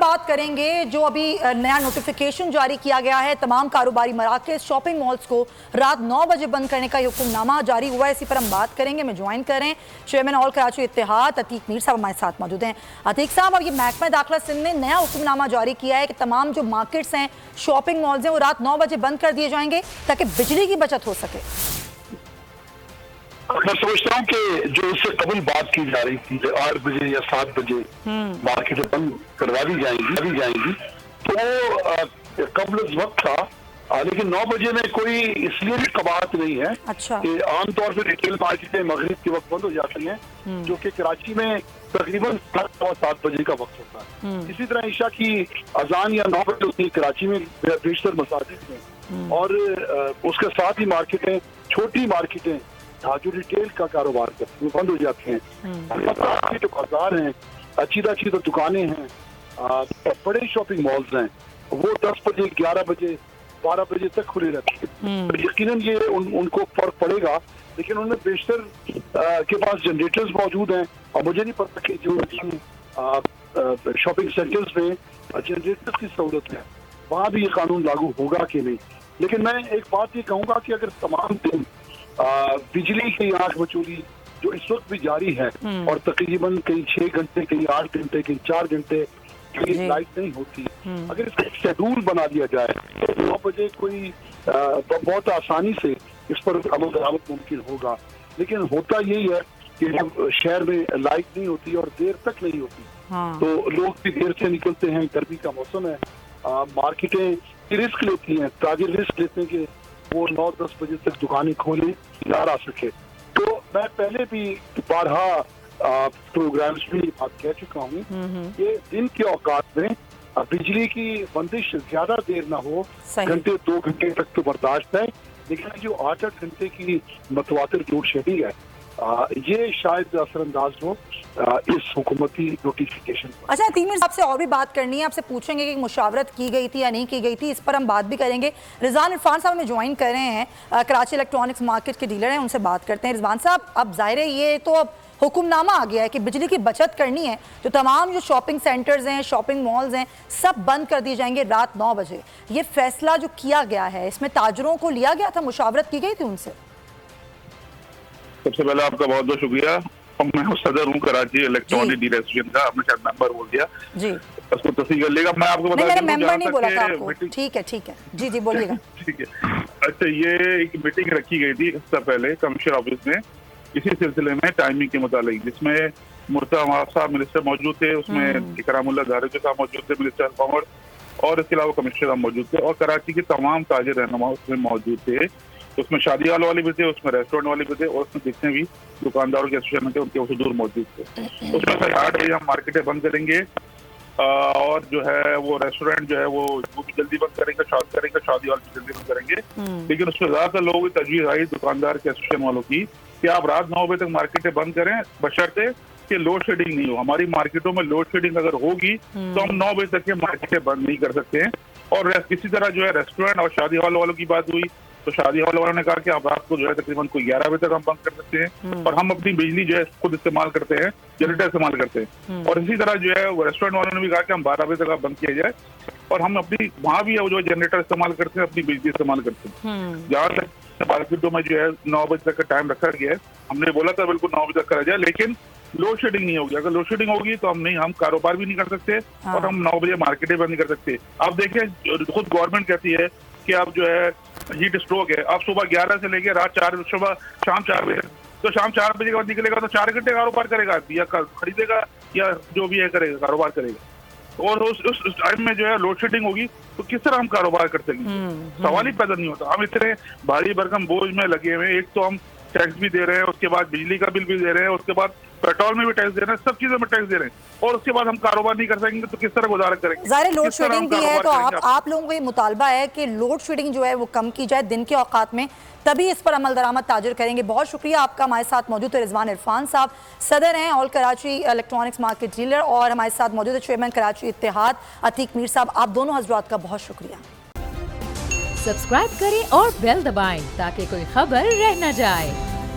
बात करेंगे जो अभी नया नोटिफिकेशन जारी किया गया है। तमाम कारोबारी मराकज़, शॉपिंग मॉल्स को रात 9 बजे बंद करने का हुक्मनामा जारी हुआ है। इसी पर हम बात करेंगे। मैं ज्वाइन कर रहे हैं चेयरमैन ऑल कराची इत्तेहाद अतीक मीर साहब हमारे साथ मौजूद हैं। अतीक साहब, अब ये महकमा दाखिला सिंध ने नया हुक्मनामा जारी किया है कि तमाम जो मार्केट्स हैं, शॉपिंग मॉल्स हैं, वो रात 9 बजे बंद कर दिए जाएंगे ताकि बिजली की बचत हो सके। मैं समझता हूँ कि जो इससे कबल बात की जा रही थी 8 बजे या 7 बजे मार्केटें बंद करवा दी जाएंगी तो कबल वक्त था, लेकिन 9 बजे में कोई इसलिए भी कबाहत नहीं है। अच्छा। कि आमतौर पर रिटेल मार्केटें मगरिब के वक्त बंद हो जाती हैं, जो कि कराची में तकरीबन 7 बजे का वक्त होता है। इसी तरह ईशा की अजान या 9 बजे होती है कराची में बेशतर मसाजिद में, और उसके साथ ही मार्केटें, छोटी मार्केटें जो रिटेल का कारोबार करते हैं बंद हो जाते हैं। जो बाजार हैं, अच्छी दुकानें हैं, बड़े शॉपिंग मॉल्स हैं, वो 10 बजे 11 बजे 12 बजे तक खुले रहते हैं। तो यकीनन ये उनको फर्क पड़ेगा, लेकिन उनमें बेशतर के पास जनरेटर्स मौजूद हैं, और मुझे नहीं पता कि जो शॉपिंग सेंटर्स में जनरेटर्स की सहूलत है वहाँ भी ये कानून लागू होगा कि नहीं। लेकिन मैं एक बात ये कहूँगा कि अगर तमाम दिन बिजली की आंख बचौली जो इस वक्त भी जारी है, और तकरीबन कहीं 6 घंटे, कहीं 8 घंटे, कहीं 4 घंटे कहीं लाइट नहीं होती, अगर इसका शेड्यूल बना दिया जाए तो 9 बजे कोई बहुत आसानी से इस पर अमल दरामद मुमकिन होगा। लेकिन होता यही है कि जब शहर में लाइट नहीं होती और देर तक नहीं होती, तो लोग भी देर से निकलते हैं, गर्मी का मौसम है, मार्केटें रिस्क लेती हैं, ताजिर रिस्क लेते हैं कि वो 9-10 बजे तक दुकानें खोलें, बाहर आ सके। तो मैं पहले भी बारहा प्रोग्राम्स में ये बात कह चुका हूँ कि दिन के औकात में बिजली की बंदिश ज्यादा देर ना हो, घंटे 2 घंटे तक तो बर्दाश्त है, लेकिन जो 8-8 घंटे की मतवातिर लोड शेडिंग है, ये शायद असरअंदाज हो इस हुकूमती नोटिफिकेशन पर। अच्छा, तीन मिनट आपसे और भी बात करनी है, आपसे पूछेंगे कि मुशावरत की गई थी या नहीं की गई थी, इस पर हम बात भी करेंगे। रिजवान इरफान साहब हमें ज्वाइन कर रहे हैं, कराची इलेक्ट्रॉनिक्स मार्केट के डीलर हैं, उनसे बात करते हैं। रिजवान साहब, अब जाहिर है ये तो अब हुक्मनामा आ गया है कि बिजली की बचत करनी है तो तमाम जो शॉपिंग सेंटर्स हैं, शॉपिंग मॉल्स हैं, सब बंद कर दिए जाएंगे रात 9 बजे। ये फैसला जो किया गया है, इसमें ताजरों को लिया गया था, मुशावरत की गई थी उनसे? सबसे पहले आपका बहुत बहुत शुक्रिया। मैं सदर हूँ कराची इलेक्ट्रॉनिक डीलर एसोसिएशन का, आपने शायद मेंबर बोल दिया जी, उसको तस्दीक कर लेगा। मैं आपको बता दूं, मेंबर नहीं बोला था आपको। ठीक है जी जी बोलिएगा। ठीक है। अच्छा, ये एक मीटिंग रखी गई थी इससे पहले कमिश्नर ऑफिस में, इसी सिलसिले में टाइमिंग के मुताबिक, जिसमें मुर्तजा अवाब साहब मिनिस्टर मौजूद थे, उसमें इकरामुल्लाह ज़ाहिरी साहब मौजूद थे, मिनिस्टर कॉमर्स, और इसके अलावा कमिश्नर साहब मौजूद थे, और कराची के तमाम ताजिर रहनुमा उसमें मौजूद थे। उसमें शादी वालों वाले भी थे, उसमें रेस्टोरेंट वाले भी थे, और उसमें जितने भी दुकानदारों के एसोसिएशन थे उनके हुजूर मौजूद थे। उसमें से 8 बजे हम मार्केटें बंद करेंगे, और जो है वो रेस्टोरेंट जो है वो भी जल्दी बंद करेंगे, शादी वाले भी जल्दी बंद करेंगे। लेकिन उसमें ज्यादातर लोगों की तजवीज आई दुकानदार के एसोसिएशन वालों की कि आप रात 9 बजे तक मार्केटें बंद करें, बशर्ते कि लोड शेडिंग नहीं हो। हमारी मार्केटों में लोड शेडिंग अगर होगी तो हम 9 बजे तक के मार्केटें बंद नहीं कर सकते हैं। और किसी तरह जो है रेस्टोरेंट और शादी हॉल वालों की बात हुई तो शादी हॉल वालों ने कहा कि आप रात को जो है तकरीबन कोई 11 बजे तक हम बंद कर सकते हैं, और हम अपनी बिजली जो है खुद इस्तेमाल करते हैं, जनरेटर इस्तेमाल करते हैं। और इसी तरह जो है रेस्टोरेंट वालों ने भी कहा कि हम 12 बजे तक आप बंद किया जाए, और हम अपनी वहाँ भी जो जनरेटर इस्तेमाल करते हैं, अपनी बिजली इस्तेमाल करते हैं। जहाँ तक मार्केटों में जो है 9 बजे तक का टाइम रखा गया है, हमने बोला था बिल्कुल 9 बजे तक करा जाए, लेकिन लोड शेडिंग नहीं होगी। अगर लोड शेडिंग होगी तो हम कारोबार भी नहीं कर सकते, और हम 9 बजे मार्केटें बंद नहीं कर सकते। अब देखिए, खुद गवर्नमेंट कहती है कि अब जो है हीट स्ट्रोक है, अब सुबह 11 से लेके शाम 4 बजे, तो शाम 4 बजे के बाद निकलेगा तो 4 घंटे कारोबार करेगा, या खरीदेगा या जो भी है करेगा, कारोबार करेगा। और उस टाइम में जो है लोड शेडिंग होगी तो किस तरह हम कारोबार कर सकेंगे? सवाल ही पैदा नहीं होता। हम इतने भारी भरकम बोझ में लगे हुए, एक तो हम टैक्स भी दे रहे हैं, उसके बाद बिजली का बिल भी दे रहे हैं, उसके बाद पेट्रोल में भी टैक्स दे रहे हैं, सब चीजों में टैक्स दे रहे हैं, और उसके बाद हम कारोबार नहीं कर सकेंगे तो किस तरह गुजारा करेंगे? ज़ाहिर लोड शेडिंग भी है, तो आप लोगों का ये मुतालबा है कि लोड शेडिंग जो है वो कम की जाए दिन के औकात में, तभी इस पर अमल दरामद ताजर करेंगे। बहुत शुक्रिया आपका, हमारे साथ मौजूद है रिजवान इरफान साहब, सदर हैं all Karachi electronics market dealer, और हमारे साथ मौजूद है चेयरमैन कराची इत्तेहाद अतीक मीर साहब। आप दोनों हजरात का बहुत शुक्रिया। सब्सक्राइब करें और बेल दबाएं ताकि कोई खबर रह न जाए।